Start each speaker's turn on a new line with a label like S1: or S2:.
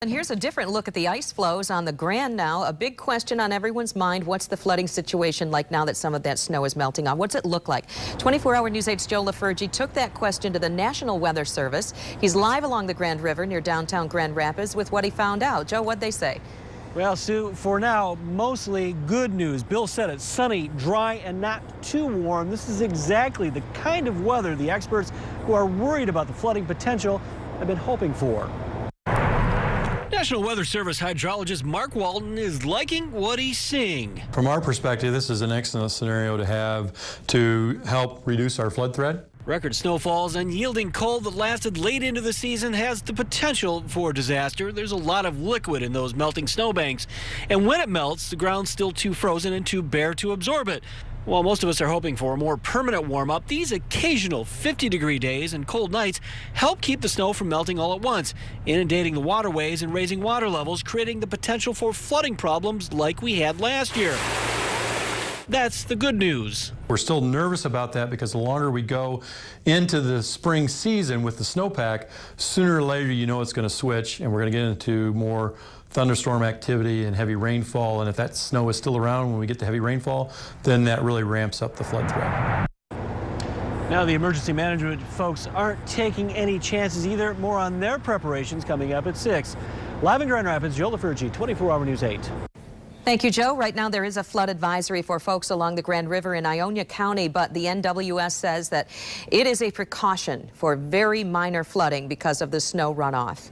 S1: And here's a different look at the ice flows on the Grand now. A big question on everyone's mind. What's the flooding situation like now that some of that snow is melting off? What's it look like? 24-hour News 8's Joe LaFurgey took that question to the National Weather Service. He's live along the Grand River near downtown Grand Rapids with what he found out. Joe, what'd they say?
S2: Well, Sue, for now, mostly good news. Bill said it's sunny, dry, and not too warm. This is exactly the kind of weather the experts who are worried about the flooding potential have been hoping for.
S3: National Weather Service hydrologist Mark Walton is liking what he's seeing.
S4: From our perspective, this is an excellent scenario to have to help reduce our flood threat.
S3: Record snowfalls and yielding cold that lasted late into the season has the potential for disaster. There's a lot of liquid in those melting snowbanks. And when it melts, the ground's still too frozen and too bare to absorb it. While most of us are hoping for a more permanent warm-up, these occasional 50-degree days and cold nights help keep the snow from melting all at once, inundating the waterways and raising water levels, creating the potential for flooding problems like we had last year. That's the good news.
S4: We're still nervous about that because the longer we go into the spring season with the snowpack, sooner or later you know it's going to switch and we're going to get into more thunderstorm activity and heavy rainfall. And if that snow is still around when we get to heavy rainfall, then that really ramps up the flood threat.
S2: Now the emergency management folks aren't taking any chances either. More on their preparations coming up at 6. Live in Grand Rapids, Joe LaFurgey, 24-hour News 8.
S1: Thank you, Joe. Right now there is a flood advisory for folks along the Grand River in Ionia County, but the NWS says that it is a precaution for very minor flooding because of the snow runoff.